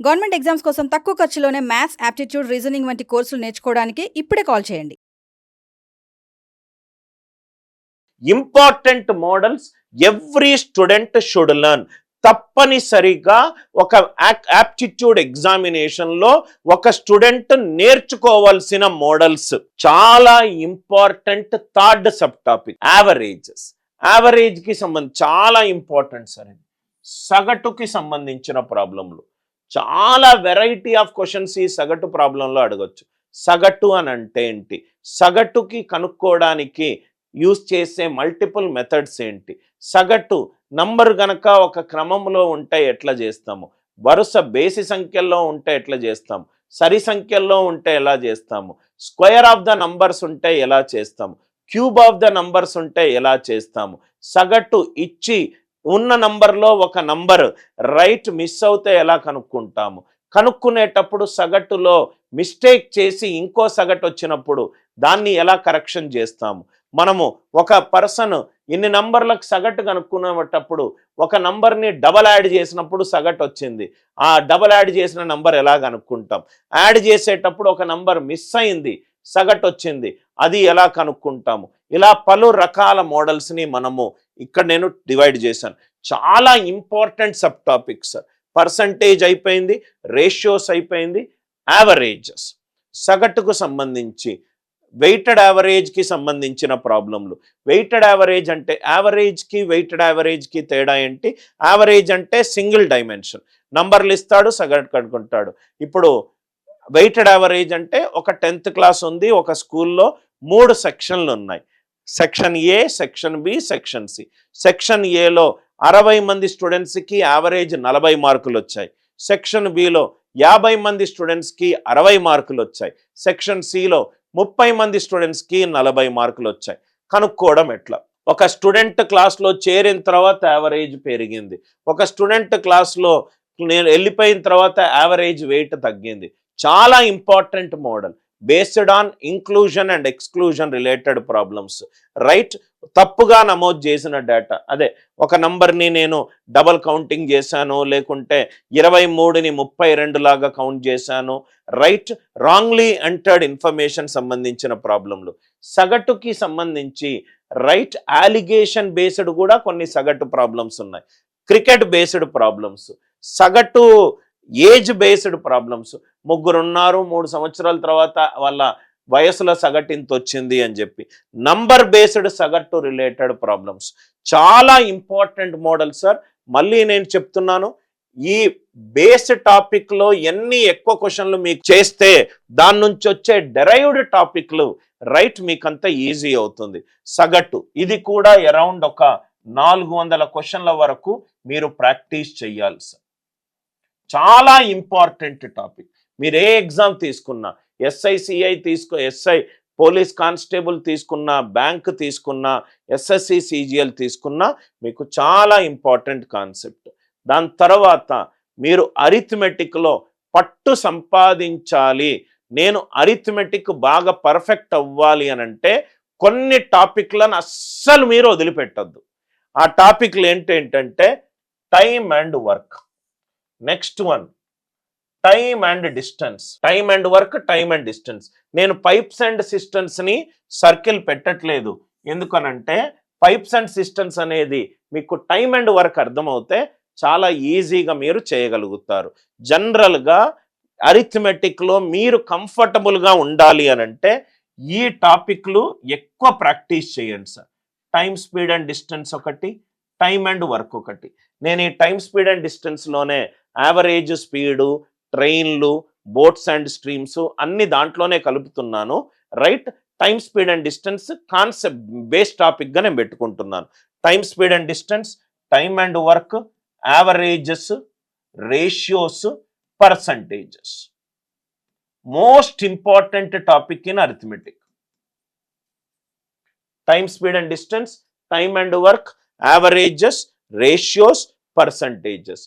Government exams కోసం తక్కువ ఖర్చులోనే maths, aptitude, reasoning వంటి కోర్సులు నేర్చుకోవడానికి ఇప్పుడే కాల్ చేయండి. Important models every student should learn. తప్పనిసరిగా ఒక యాప్టిట్యూడ్ ఎగ్జామినేషన్లో ఒక స్టూడెంట్ నేర్చుకోవాల్సిన మోడల్స్ చాలా important. Third sub topic averages. యావరేజ్కి సంబంధించి చాలా ఇంపార్టెంట్ సార్. సగటుకి సంబంధించిన ప్రాబ్లంలు చాలా వెరైటీ ఆఫ్ క్వశ్చన్స్ ఈ సగటు ప్రాబ్లంలో అడగొచ్చు. సగటు అని అంటే ఏంటి, సగటుకి కనుక్కోవడానికి యూజ్ చేసే మల్టిపుల్ మెథడ్స్ ఏంటి, సగటు నంబర్ గనక ఒక క్రమంలో ఉంటే ఎట్లా చేస్తాము, వరుస బేసి సంఖ్యల్లో ఉంటే ఎట్లా చేస్తాము, సరి సంఖ్యల్లో ఉంటే ఎలా చేస్తాము, స్క్వేర్ ఆఫ్ ద నంబర్స్ ఉంటే ఎలా చేస్తాము, క్యూబ్ ఆఫ్ ద నంబర్స్ ఉంటే ఎలా చేస్తాము, సగటు ఇచ్చి ఉన్న నంబర్లో ఒక నంబర్ రైట్ మిస్ అవుతే ఎలా కనుక్కుంటాము, కనుక్కునేటప్పుడు సగటులో మిస్టేక్ చేసి ఇంకో సగటు వచ్చినప్పుడు దాన్ని ఎలా కరెక్షన్ చేస్తాము, మనము ఒక పర్సన్ ఇన్ని నంబర్లకు సగటు కనుక్కునేటప్పుడు ఒక నంబర్ని డబల్ యాడ్ చేసినప్పుడు సగటు వచ్చింది, ఆ డబల్ యాడ్ చేసిన నంబర్ ఎలా కనుక్కుంటాం, యాడ్ చేసేటప్పుడు ఒక నంబర్ మిస్ అయింది సగటు వచ్చింది, అది ఎలా కనుక్కుంటాము. ఇలా పలు రకాల మోడల్స్ని మనము ఇక్కడ నేను డివైడ్ చేశాను. చాలా ఇంపార్టెంట్ సబ్ టాపిక్స్. పర్సంటేజ్ అయిపోయింది, రేషియోస్ అయిపోయింది, యావరేజెస్, సగటుకు సంబంధించి వెయిటెడ్ యావరేజ్కి సంబంధించిన ప్రాబ్లంలు. వెయిటెడ్ యావరేజ్ అంటే యావరేజ్కి వెయిటెడ్ యావరేజ్కి తేడా ఏంటి, యావరేజ్ అంటే సింగిల్ డైమెన్షన్, నంబర్లు ఇస్తాడు సగటు కనుక్కుంటాడు. ఇప్పుడు వెయిటెడ్ యావరేజ్ అంటే ఒక 10th క్లాస్ ఉంది, ఒక స్కూల్లో 3 సెక్షన్లు ఉన్నాయి, section A, section B, section C. Section ఏలో 60 మంది స్టూడెంట్స్కి యావరేజ్ 40 మార్కులు వచ్చాయి, సెక్షన్ బిలో 50 మంది స్టూడెంట్స్కి 60 మార్కులు వచ్చాయి, సెక్షన్ సిలో 30 మంది స్టూడెంట్స్కి 40 మార్కులు వచ్చాయి. కనుక్కోవడం ఎట్లా, ఒక స్టూడెంట్ క్లాస్లో చేరిన తర్వాత యావరేజ్ పెరిగింది, ఒక స్టూడెంట్ క్లాస్లో నేను వెళ్ళిపోయిన తర్వాత యావరేజ్ వెయిట్ తగ్గింది. చాలా important model based on inclusion and exclusion related problems. Right, తప్పుగా నమోదు చేసిన డేటా, అదే ఒక నంబర్ని నేను డబల్ కౌంటింగ్ చేశాను, లేకుంటే 23ని 32 లాగా కౌంట్ చేశాను, రైట్, రాంగ్లీ ఎంటర్డ్ ఇన్ఫర్మేషన్ సంబంధించిన ప్రాబ్లంలు. సగటుకి సంబంధించి రైట్ అలిగేషన్ బేస్డ్ కూడా కొన్ని సగటు ప్రాబ్లమ్స్ ఉన్నాయి, క్రికెట్ బేస్డ్ ప్రాబ్లమ్స్, సగటు ఏజ్ బేస్డ్ ప్రాబ్లమ్స్. ముగ్గురు ఉన్నారు, 3 సంవత్సరాల తర్వాత వాళ్ళ వయసులో సగటు ఇంత వచ్చింది అని చెప్పి నంబర్ బేస్డ్ సగటు రిలేటెడ్ ప్రాబ్లమ్స్. చాలా ఇంపార్టెంట్ మోడల్ సార్. మళ్ళీ నేను చెప్తున్నాను, ఈ బేస్ టాపిక్లో ఎన్ని ఎక్కువ క్వశ్చన్లు మీకు చేస్తే దాని నుంచి వచ్చే డెరైవ్డ్ టాపిక్లు రైట్ మీకంతా ఈజీ అవుతుంది. సగటు ఇది కూడా అరౌండ్ ఒక 400 క్వశ్చన్ల వరకు మీరు ప్రాక్టీస్ చేయాలి సార్. చాలా ఇంపార్టెంట్ టాపిక్. మీరు ఏ ఎగ్జామ్ తీసుకున్నా, ఎస్ఐ ఎస్ఐ పోలీస్ కానిస్టేబుల్ తీసుకున్నా, బ్యాంక్ తీసుకున్నా, ఎస్ఎస్సి సిజిఎల్ తీసుకున్నా మీకు చాలా ఇంపార్టెంట్ కాన్సెప్ట్. దాని తర్వాత మీరు అరిథమెటిక్లో పట్టు సంపాదించాలి, నేను అరిథమెటిక్ బాగా పర్ఫెక్ట్ అవ్వాలి అని అంటే కొన్ని టాపిక్లను అస్సలు మీరు వదిలిపెట్టద్దు. ఆ టాపిక్లు ఏంటంటే time and work, next one time and distance, time and work, time and distance. నేను పైప్స్ అండ్ సిస్టమ్స్ని సర్కిల్ పెట్టట్లేదు, ఎందుకనంటే పైప్స్ అండ్ సిస్టమ్స్ అనేది మీకు టైమ్ అండ్ వర్క్ అర్థమవుతే చాలా ఈజీగా మీరు చేయగలుగుతారు. జనరల్గా అరిథమెటిక్లో మీరు కంఫర్టబుల్గా ఉండాలి అని అంటే ఈ టాపిక్లు ఎక్కువ ప్రాక్టీస్ చేయండి sir. Time, speed and distance ఒకటి, టైమ్ అండ్ వర్క్ ఒకటి. నేను ఈ టైమ్, స్పీడ్ అండ్ డిస్టెన్స్లోనే యావరేజ్ స్పీడు, ట్రైన్లు, బోట్స్ అండ్ స్ట్రీమ్స్ అన్ని దాంట్లోనే కలుపుతున్నాను. Right, time, speed and distance concept base టాపిక్గా నేను పెట్టుకుంటున్నాను. Time, speed and distance, time and work, averages, ratios, percentages. Most important topic in arithmetic. Time, speed and distance, time and work, averages, ratios, percentages.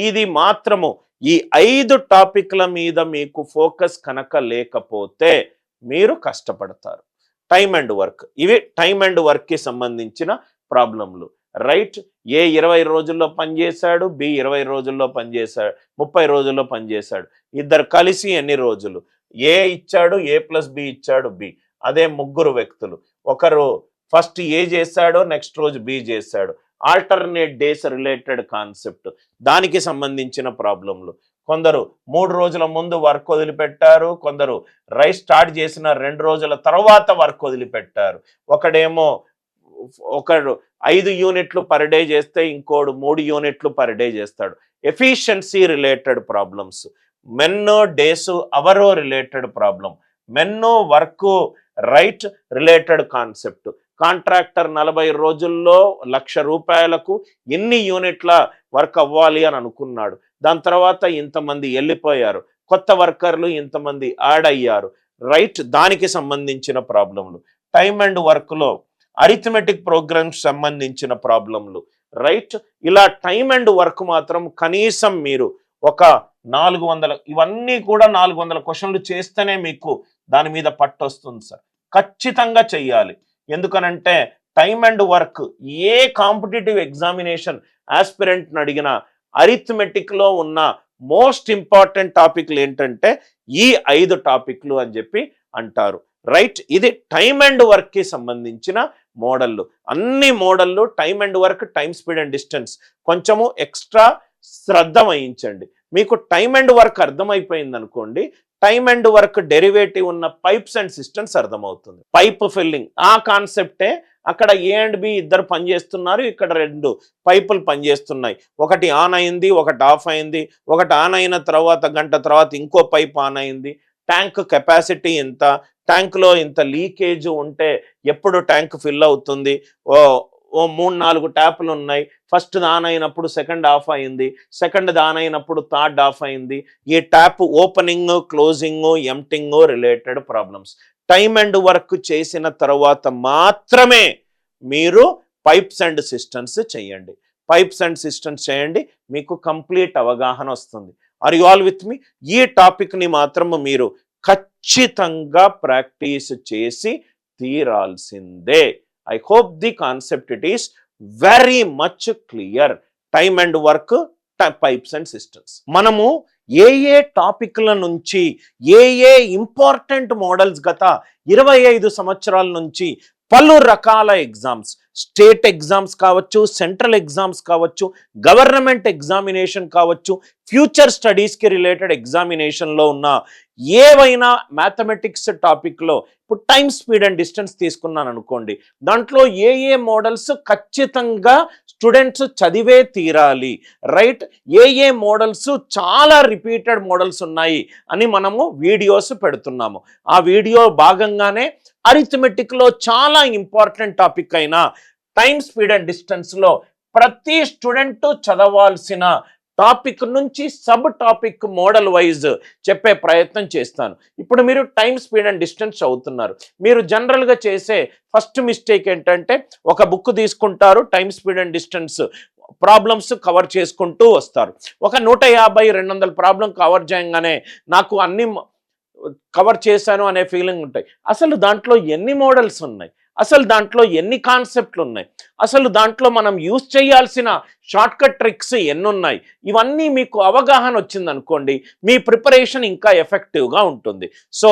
ఇది మాత్రము ఈ 5 టాపిక్ల మీద మీకు focus కనుక లేకపోతే మీరు కష్టపడతారు. టైమ్ అండ్ వర్క్, ఇవి టైమ్ అండ్ వర్క్కి సంబంధించిన ప్రాబ్లంలు. రైట్. ఏ 20 రోజుల్లో పనిచేశాడు, బి 20 రోజుల్లో పనిచేశాడు, 30 రోజుల్లో పనిచేశాడు. ఇద్దరు కలిసి ఎన్ని రోజులు? ఏ ఇచ్చాడు, ఏ ప్లస్ బి ఇచ్చాడు, బి. అదే ముగ్గురు వ్యక్తులు, ఒకరు ఫస్ట్ ఏ చేశాడో నెక్స్ట్ రోజు బి చేశాడు. ఆల్టర్నేట్ డేస్ రిలేటెడ్ కాన్సెప్ట్, దానికి సంబంధించిన ప్రాబ్లంలు. కొందరు 3 రోజుల ముందు వర్క్ వదిలిపెట్టారు, కొందరు రైస్ స్టార్ట్ చేసిన 2 రోజుల తర్వాత వర్క్ వదిలిపెట్టారు. ఒకడు 5 యూనిట్లు పర్ డే చేస్తే ఇంకోడు 3 యూనిట్లు పర్ డే చేస్తాడు. ఎఫిషియన్సీ రిలేటెడ్ ప్రాబ్లమ్స్, మెన్నో డేస్ అవరో రిలేటెడ్ ప్రాబ్లం, మెన్నో work right related concept. Contractor 40 రోజుల్లో 1,00,000 రూపాయలకు ఎన్ని యూనిట్ల వర్క్ అవ్వాలి అని అనుకున్నాడు. దాని తర్వాత ఇంతమంది వెళ్ళిపోయారు, కొత్త వర్కర్లు ఇంతమంది యాడ్ అయ్యారు. రైట్, దానికి సంబంధించిన ప్రాబ్లంలు. టైమ్ అండ్ వర్క్లో అరిథమెటిక్ ప్రోగ్రామ్స్ సంబంధించిన ప్రాబ్లంలు. రైట్, ఇలా టైమ్ అండ్ వర్క్ మాత్రం కనీసం మీరు ఒక 400, ఇవన్నీ కూడా 400 క్వశ్చన్లు చేస్తేనే మీకు దాని మీద పట్టు వస్తుంది సార్. ఖచ్చితంగా చెయ్యాలి. ఎందుకనంటే టైమ్ అండ్ వర్క్ ఏ కాంపిటేటివ్ ఎగ్జామినేషన్ ఆస్పిరెంట్ని అడిగినా అరిథమెటిక్లో ఉన్న మోస్ట్ ఇంపార్టెంట్ టాపిక్లు ఏంటంటే ఈ 5 టాపిక్లు అని చెప్పి అంటారు. రైట్, ఇది టైమ్ అండ్ వర్క్కి సంబంధించిన మోడళ్ళు. అన్ని మోడళ్ళు time and work, time, speed and distance కొంచెము ఎక్స్ట్రా శ్రద్ధ వహించండి. మీకు టైమ్ అండ్ వర్క్ అర్థమైపోయింది అనుకోండి, టైమ్ అండ్ వర్క్ డెరివేటివ్ ఉన్న పైప్స్ అండ్ సిస్టమ్స్ అర్థమవుతుంది. పైప్ ఫిల్లింగ్ ఆ కాన్సెప్టే. అక్కడ ఏ అండ్ బి ఇద్దరు పనిచేస్తున్నారు, ఇక్కడ 2 పైపులు పనిచేస్తున్నాయి. ఒకటి ఆన్ అయింది, ఒకటి ఆఫ్ అయింది. ఒకటి ఆన్ అయిన తర్వాత గంట తర్వాత ఇంకో పైప్ ఆన్ అయింది. ట్యాంక్ కెపాసిటీ ఎంత, ట్యాంక్లో ఇంత లీకేజ్ ఉంటే ఎప్పుడు ట్యాంక్ ఫిల్ అవుతుంది. ఓ 3-4 ట్యాపులు ఉన్నాయి. ఫస్ట్ ఆన్ అయినప్పుడు సెకండ్ ఆఫ్ అయింది, సెకండ్ ఆన్ అయినప్పుడు థర్డ్ ఆఫ్ అయింది. ఈ tap opening, closing, emptying related problems. Time and work చేసిన తర్వాత మాత్రమే మీరు పైప్స్ అండ్ సిస్టమ్స్ చేయండి. పైప్స్ అండ్ సిస్టమ్స్ చేయండి, మీకు కంప్లీట్ అవగాహన వస్తుంది. Are you all with me? ఈ టాపిక్ని మాత్రం మీరు ఖచ్చితంగా ప్రాక్టీస్ చేసి తీరాల్సిందే. I hope the concept it is very much clear. Time and work, pipes and systems. మనము ఏ టాపిక్ల నుంచి ఏ ఇంపార్టెంట్ మోడల్స్ గత 25 సంవత్సరాల నుంచి పలు రకాల ఎగ్జామ్స్, స్టేట్ ఎగ్జామ్స్ కావచ్చు, సెంట్రల్ ఎగ్జామ్స్ కావచ్చు, గవర్నమెంట్ ఎగ్జామినేషన్ కావచ్చు, ఫ్యూచర్ స్టడీస్కి రిలేటెడ్ ఎగ్జామినేషన్లో ఉన్న ఏవైనా మ్యాథమెటిక్స్ టాపిక్లో, ఇప్పుడు టైమ్, స్పీడ్ అండ్ డిస్టెన్స్ తీసుకున్నాను అనుకోండి, దాంట్లో ఏ మోడల్స్ ఖచ్చితంగా స్టూడెంట్స్ చదివే తీరాలి. రైట్, ఏ మోడల్స్ చాలా రిపీటెడ్ మోడల్స్ ఉన్నాయి అని మనము వీడియోస్ పెడుతున్నాము. ఆ వీడియో భాగంగానే అరిథమెటిక్లో చాలా ఇంపార్టెంట్ టాపిక్ అయిన టైమ్, స్పీడ్ అండ్ డిస్టెన్స్లో ప్రతి స్టూడెంట్ చదవాల్సిన టాపిక్ నుంచి సబ్ టాపిక్ మోడల్ వైజ్ చెప్పే ప్రయత్నం చేస్తాను. ఇప్పుడు మీరు టైమ్, స్పీడ్ అండ్ డిస్టెన్స్ చదువుతున్నారు. మీరు జనరల్గా చేసే ఫస్ట్ మిస్టేక్ ఏంటంటే ఒక బుక్ తీసుకుంటారు, time, speed and distance problems cover చేసుకుంటూ వస్తారు. ఒక 150-200 ప్రాబ్లం కవర్ చేయగానే నాకు అన్ని కవర్ చేశాను అనే ఫీలింగ్ ఉంటాయి. అసలు దాంట్లో ఎన్ని మోడల్స్ ఉన్నాయి, అసలు దాంట్లో ఎన్ని కాన్సెప్ట్లు ఉన్నాయి, అసలు దాంట్లో మనం యూజ్ చేయాల్సిన షార్ట్ కట్ ట్రిక్స్ ఎన్ని ఉన్నాయి, ఇవన్నీ మీకు అవగాహన వచ్చిందనుకోండి, మీ ప్రిపరేషన్ ఇంకా ఎఫెక్టివ్గా ఉంటుంది. సో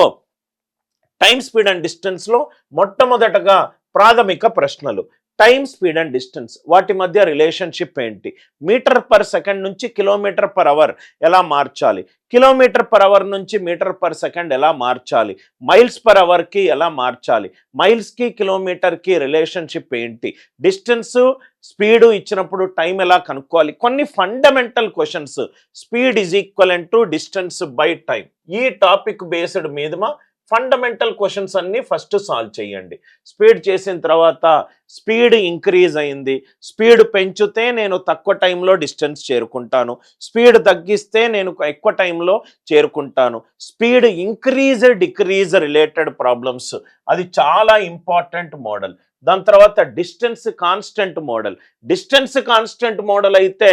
టైమ్, స్పీడ్ అండ్ డిస్టెన్స్లో మొట్టమొదటగా ప్రాథమిక ప్రశ్నలు. టైమ్, స్పీడ్ అండ్ డిస్టెన్స్ వాటి మధ్య రిలేషన్షిప్ ఏంటి? మీటర్ పర్ సెకండ్ నుంచి కిలోమీటర్ పర్ అవర్ ఎలా మార్చాలి? కిలోమీటర్ పర్ అవర్ నుంచి మీటర్ పర్ సెకండ్ ఎలా మార్చాలి? మైల్స్ పర్ అవర్కి ఎలా మార్చాలి? మైల్స్కి కిలోమీటర్కి రిలేషన్షిప్ ఏంటి? డిస్టెన్స్, స్పీడు ఇచ్చినప్పుడు టైం ఎలా కనుక్కోవాలి? కొన్ని fundamental questions. Speed is equivalent to distance by time. ఈ టాపిక్ బేస్డ్ మీద ఫండమెంటల్ క్వశ్చన్స్ అన్ని ఫస్ట్ సాల్వ్ చేయండి. స్పీడ్ చేసిన తర్వాత స్పీడ్ ఇంక్రీజ్ అయింది, స్పీడ్ పెంచితే నేను తక్కువ టైంలో డిస్టెన్స్ చేరుకుంటాను, స్పీడ్ తగ్గిస్తే నేను ఎక్కువ టైంలో చేరుకుంటాను. Speed increase, decrease related problems, అది చాలా ఇంపార్టెంట్ మోడల్. దాని తర్వాత distance constant model. Distance constant model అయితే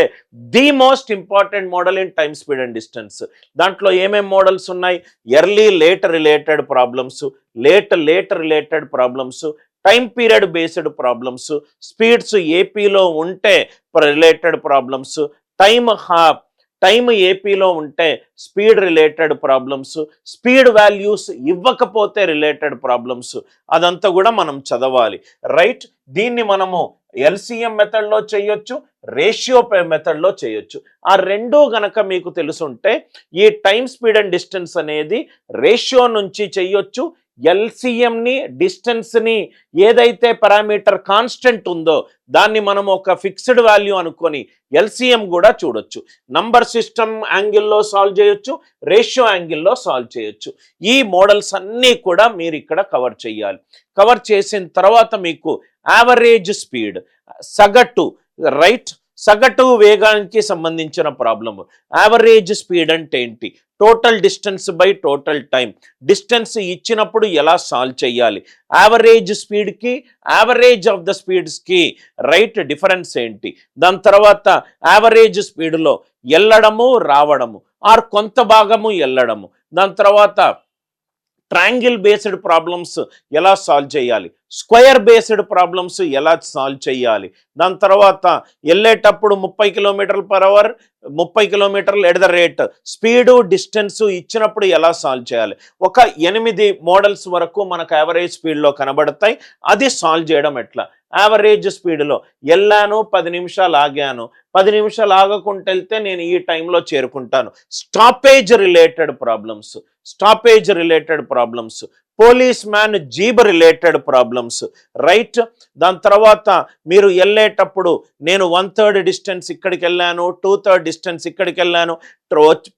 the most important model in time, speed and distance. దాంట్లో ఏమేం మోడల్స్ ఉన్నాయి? Early late related problems, late related problems, time period based problems, speeds ఏపీలో ఉంటే రిలేటెడ్ ప్రాబ్లమ్స్, టైం ఏపీలో ఉంటే speed related problems, speed values ఇవ్వకపోతే related problems, అదంతా కూడా మనం చదవాలి. రైట్, దీన్ని మనము ఎల్సిఎం మెథడ్లో చేయొచ్చు, రేషియో మెథడ్లో చేయొచ్చు. ఆ రెండూ గనక మీకు తెలుసుంటే ఈ టైం స్పీడ్ అండ్ డిస్టెన్స్ అనేది రేషియో నుంచి చేయొచ్చు. ఎల్సిఎంని, డిస్టెన్స్ని, ఏదైతే పారామీటర్ కాన్స్టెంట్ ఉందో దాన్ని మనం ఒక ఫిక్స్డ్ వాల్యూ అనుకొని ఎల్సిఎం కూడా చూడొచ్చు. నంబర్ సిస్టమ్ యాంగిల్లో సాల్వ్ చేయొచ్చు, రేషియో యాంగిల్లో సాల్వ్ చేయొచ్చు. ఈ మోడల్స్ అన్నీ కూడా మీరు ఇక్కడ కవర్ చేయాలి. కవర్ చేసిన తర్వాత మీకు యావరేజ్ స్పీడ్, సగటు, రైట్, సగటు వేగానికి సంబంధించిన ప్రాబ్లమ్. యావరేజ్ స్పీడ్ అంటే ఏంటి, total distance by total time, distance ఇచ్చినప్పుడు ఎలా సాల్వ్ చేయాలి, యావరేజ్ స్పీడ్కి యావరేజ్ ఆఫ్ ద స్పీడ్స్కి రైట్ డిఫరెన్స్ ఏంటి, దాని తర్వాత యావరేజ్ స్పీడ్లో వెళ్ళడము రావడము ఆర్ కొంత భాగము వెళ్ళడము, దాని తర్వాత ట్రయాంగిల్ బేస్డ్ ప్రాబ్లమ్స్ ఎలా సాల్వ్ చేయాలి, స్క్వేర్ బేస్డ్ ప్రాబ్లమ్స్ ఎలా సాల్వ్ చేయాలి, దాని తర్వాత వెళ్ళేటప్పుడు 30 km/h 30 km at the rate, speed distance ఇచ్చినప్పుడు ఎలా సాల్వ్ చేయాలి. ఒక 8 మోడల్స్ వరకు మనకు యావరేజ్ స్పీడ్లో కనబడతాయి. అది సాల్వ్ చేయడం ఎట్లా, యావరేజ్ స్పీడ్లో వెళ్ళాను 10 నిమిషాలు ఆగాను, 10 నిమిషాలు ఆగకుండా వెళ్తే నేను ఈ టైంలో చేరుకుంటాను. Stoppage related problems, policeman జీబ్ రిలేటెడ్ ప్రాబ్లమ్స్, రైట్. దాని తర్వాత మీరు వెళ్ళేటప్పుడు నేను 1/3 డిస్టెన్స్ ఇక్కడికి వెళ్ళాను, 2/3 డిస్టెన్స్ ఇక్కడికి వెళ్ళాను,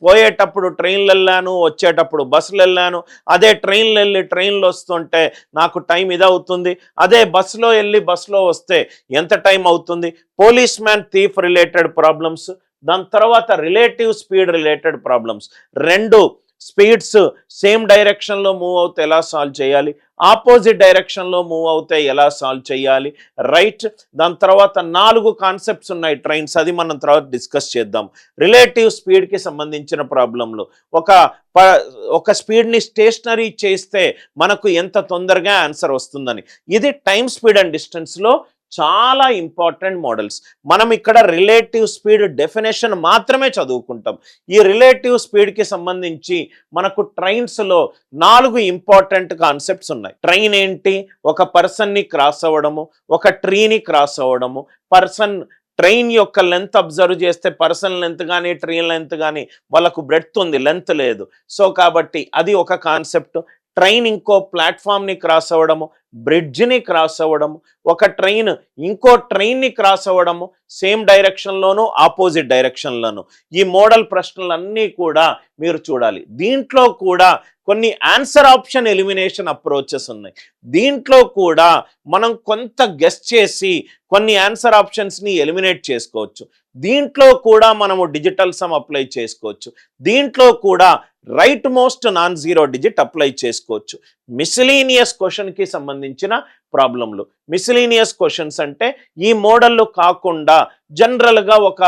పోయేటప్పుడు ట్రైన్లు వెళ్ళాను, వచ్చేటప్పుడు బస్సులు వెళ్ళాను, అదే ట్రైన్లు వెళ్ళి ట్రైన్లు వస్తుంటే నాకు టైం ఇదవుతుంది, అదే బస్సులో వెళ్ళి బస్సులో వస్తే ఎంత టైం అవుతుంది. Police man thief related problems, దాని తర్వాత రిలేటివ్ స్పీడ్ రిలేటెడ్ ప్రాబ్లమ్స్. రెండు స్పీడ్స్ సేమ్ డైరెక్షన్లో మూవ్ అవుతే ఎలా సాల్వ్ చేయాలి, ఆపోజిట్ డైరెక్షన్లో మూవ్ అవుతే ఎలా సాల్వ్ చేయాలి, రైట్. దాని తర్వాత 4 కాన్సెప్ట్స్ ఉన్నాయి ట్రైన్స్, అది మనం తర్వాత డిస్కస్ చేద్దాం. రిలేటివ్ స్పీడ్కి సంబంధించిన ప్రాబ్లంలో ఒక స్పీడ్ని స్టేషనరీ చేస్తే మనకు ఎంత తొందరగా ఆన్సర్ వస్తుందని, ఇది టైం స్పీడ్ అండ్ డిస్టెన్స్లో చాలా ఇంపార్టెంట్ మోడల్స్. మనం ఇక్కడ రిలేటివ్ స్పీడ్ డెఫినేషన్ మాత్రమే చదువుకుంటాం. ఈ రిలేటివ్ స్పీడ్కి సంబంధించి మనకు ట్రైన్స్లో 4 ఇంపార్టెంట్ కాన్సెప్ట్స్ ఉన్నాయి. ట్రైన్ ఏంటి, ఒక పర్సన్ని క్రాస్ అవ్వడము, ఒక ట్రీని క్రాస్ అవ్వడము, ట్రైన్ యొక్క లెంత్ అబ్జర్వ్ చేస్తే పర్సన్ లెంత్ కానీ ట్రైన్ లెంత్ కానీ వాళ్ళకు బ్రెడ్త్ ఉంది, లెంత్ లేదు. సో కాబట్టి అది ఒక కాన్సెప్ట్. ట్రైన్ ఇంకో ప్లాట్ఫామ్ని క్రాస్ అవ్వడము, బ్రిడ్జ్ని క్రాస్ అవ్వడము, ఒక ట్రైన్ ఇంకో ట్రైన్ని క్రాస్ అవ్వడము, సేమ్ డైరెక్షన్లోను ఆపోజిట్ డైరెక్షన్లోను. ఈ మోడల్ ప్రశ్నలన్నీ కూడా మీరు చూడాలి. దీంట్లో కూడా కొన్ని ఆన్సర్ ఆప్షన్ ఎలిమినేషన్ అప్రోచెస్ ఉన్నాయి. దీంట్లో కూడా మనం కొంత గెస్ చేసి కొన్ని ఆన్సర్ ఆప్షన్స్ని ఎలిమినేట్ చేసుకోవచ్చు. దీంట్లో కూడా మనము డిజిటల్ సమ్ అప్లై చేసుకోవచ్చు. దీంట్లో కూడా right most non zero digit apply చేసుకోవచ్చు. మిస్లీనియస్ క్వశ్చన్కి సంబంధించిన ప్రాబ్లంలు, మిస్లీనియస్ క్వశ్చన్స్ అంటే ఈ మోడల్లో కాకుండా జనరల్గా ఒక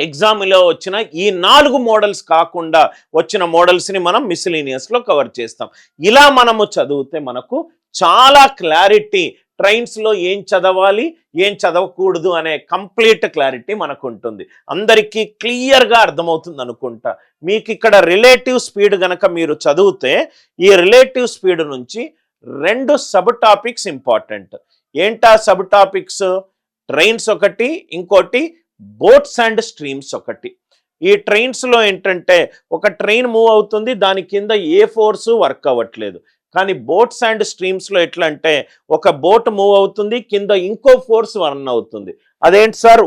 ఎగ్జామ్లో వచ్చిన ఈ 4 మోడల్స్ కాకుండా వచ్చిన మోడల్స్ని మనం మిస్లీనియస్లో కవర్ చేస్తాం. ఇలా మనము చదివితే మనకు చాలా క్లారిటీ, ట్రైన్స్లో ఏం చదవాలి ఏం చదవకూడదు అనే కంప్లీట్ క్లారిటీ మనకు ఉంటుంది. అందరికీ క్లియర్గా అర్థమవుతుంది అనుకుంటా. మీకు ఇక్కడ రిలేటివ్ స్పీడ్ గనక మీరు చదివితే ఈ రిలేటివ్ స్పీడ్ నుంచి 2 సబ్ టాపిక్స్ ఇంపార్టెంట్. ఏంటా సబ్ టాపిక్స్, ట్రైన్స్ ఒకటి, ఇంకోటి బోట్స్ అండ్ స్ట్రీమ్స్ ఒకటి. ఈ ట్రైన్స్లో ఏంటంటే ఒక ట్రైన్ మూవ్ అవుతుంది, దాని కింద ఏ ఫోర్సు వర్క్ అవ్వట్లేదు. కానీ బోట్స్ అండ్ స్ట్రీమ్స్లో ఎట్లా అంటే ఒక బోట్ మూవ్ అవుతుంది, కింద ఇంకో ఫోర్స్ రన్ అవుతుంది. అదేంటి sir,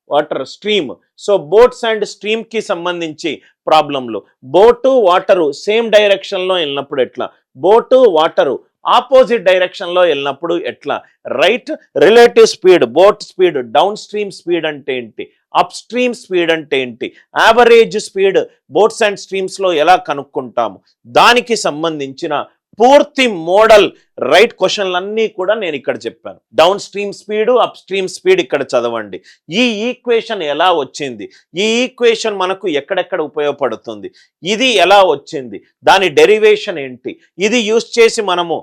water stream. So boats and స్ట్రీమ్కి సంబంధించి ప్రాబ్లంలు, బోటు వాటరు సేమ్ డైరెక్షన్లో వెళ్ళినప్పుడు ఎట్లా, బోటు వాటరు ఆపోజిట్ డైరెక్షన్లో వెళ్ళినప్పుడు ఎట్లా, right. Relative speed, boat speed, down stream speed అంటే ఏంటి, అప్ స్ట్రీమ్ స్పీడ్ అంటే ఏంటి, యావరేజ్ స్పీడ్ బోట్స్ అండ్ స్ట్రీమ్స్లో ఎలా కనుక్కుంటాము, దానికి సంబంధించిన పూర్తి మోడల్ రైట్ క్వశ్చన్లన్నీ కూడా నేను ఇక్కడ చెప్పాను. Down stream speed, up stream speed ఇక్కడ చదవండి. ఈ ఈక్వేషన్ ఎలా వచ్చింది, ఈ ఈక్వేషన్ మనకు ఎక్కడెక్కడ ఉపయోగపడుతుంది, ఇది ఎలా వచ్చింది, దాని డెరివేషన్ ఏంటి, ఇది యూస్ చేసి మనము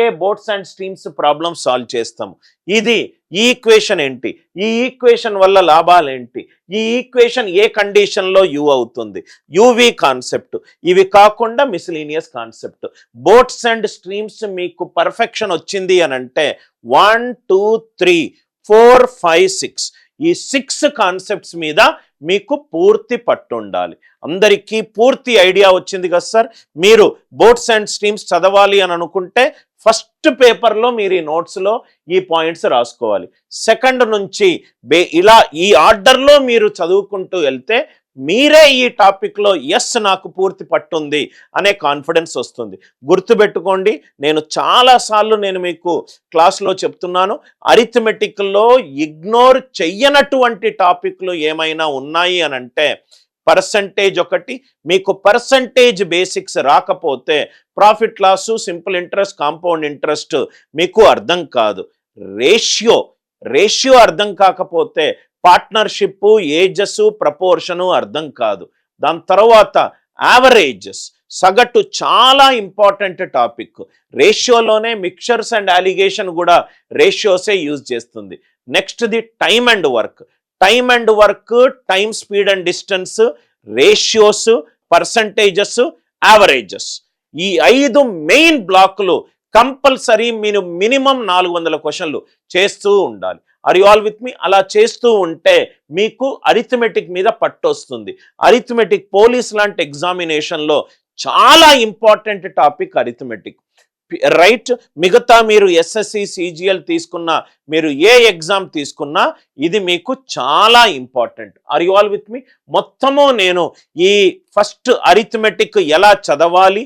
ఏ boats and streams problem solve చేస్తాము, ఇది ఈ ఈక్వేషన్ ఏంటి, ఈ ఈక్వేషన్ వల్ల లాభాలు ఏంటి, ఈ ఈక్వేషన్ ఏ కండిషన్లో యూ అవుతుంది, యూవి కాన్సెప్ట్, ఇవి కాకుండా miscellaneous concept. Boats and streams మీకు పర్ఫెక్షన్ వచ్చింది అని అంటే 1 2 3 4 5 6 ఈ 6 కాన్సెప్ట్స్ మీద మీకు పూర్తి పట్టు ఉండాలి. అందరికీ పూర్తి ఐడియా వచ్చింది కదా సార్? మీరు బోట్స్ అండ్ స్ట్రీమ్స్ చదవాలి అని అనుకుంటే ఫస్ట్ పేపర్లో మీరు ఈ నోట్స్లో ఈ పాయింట్స్ రాసుకోవాలి. సెకండ్ నుంచి ఇలా ఈ ఆర్డర్లో మీరు చదువుకుంటూ వెళ్తే మీరే ఈ టాపిక్లో ఎస్ నాకు పూర్తి పట్టుంది అనే కాన్ఫిడెన్స్ వస్తుంది. గుర్తుపెట్టుకోండి, నేను చాలాసార్లు మీకు క్లాస్లో చెప్తున్నాను, అరిథమెటిక్లో ఇగ్నోర్ చెయ్యనటువంటి టాపిక్లు ఏమైనా ఉన్నాయి అని అంటే పర్సంటేజ్ ఒకటి. మీకు పర్సంటేజ్ బేసిక్స్ రాకపోతే profit loss, simple interest, compound interest మీకు అర్థం కాదు. రేషియో అర్థం కాకపోతే పార్ట్నర్షిప్, ఏజెస్, ప్రపోర్షను అర్థం కాదు. దాని తర్వాత యావరేజెస్, సగటు చాలా ఇంపార్టెంట్ టాపిక్. రేషియోలోనే మిక్చర్స్ అండ్ అలిగేషన్ కూడా రేషియోసే యూజ్ చేస్తుంది. Next the time and work, time speed and distance, ratios, percentages, averages, ఈ 5 మెయిన్ బ్లాకులు కంపల్సరీ మీరు మినిమం 400 క్వశ్చన్లు చేస్తూ ఉండాలి. Are you all with me? అలా చేస్తూ ఉంటే మీకు అరిథమెటిక్ మీద పట్టొస్తుంది. అరిథమెటిక్ పోలీస్ లాంటి ఎగ్జామినేషన్లో చాలా ఇంపార్టెంట్ టాపిక్ అరిథమెటిక్, రైట్? మిగతా మీరు ఎస్ఎస్సి, సిజిఎల్ తీసుకున్నా, మీరు ఏ ఎగ్జామ్ తీసుకున్నా ఇది మీకు చాలా important. Are you all with me? మొత్తము నేను ఈ ఫస్ట్ అరిథమెటిక్ ఎలా చదవాలి,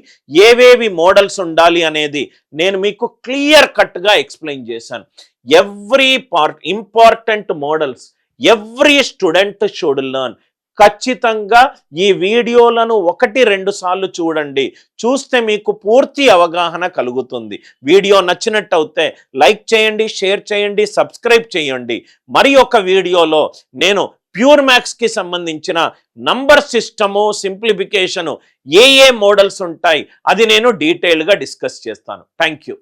ఏవేవి మోడల్స్ ఉండాలి అనేది నేను మీకు క్లియర్ కట్గా ఎక్స్ప్లెయిన్ చేశాను. Every important models every student should learn. ఖచ్చితంగా ఈ వీడియోలను 1-2 సార్లు చూడండి. చూస్తే మీకు పూర్తి అవగాహన కలుగుతుంది. వీడియో నచ్చినట్టు అయితే లైక్ చేయండి, షేర్ చేయండి, సబ్స్క్రైబ్ చేయండి. మరి ఒక వీడియోలో నేను ప్యూర్ మ్యాథ్స్కి సంబంధించిన నంబర్ సిస్టము, సింప్లిఫికేషను, ఏ మోడల్స్ ఉంటాయి అది నేను డీటెయిల్గా డిస్కస్ చేస్తాను. Thank you.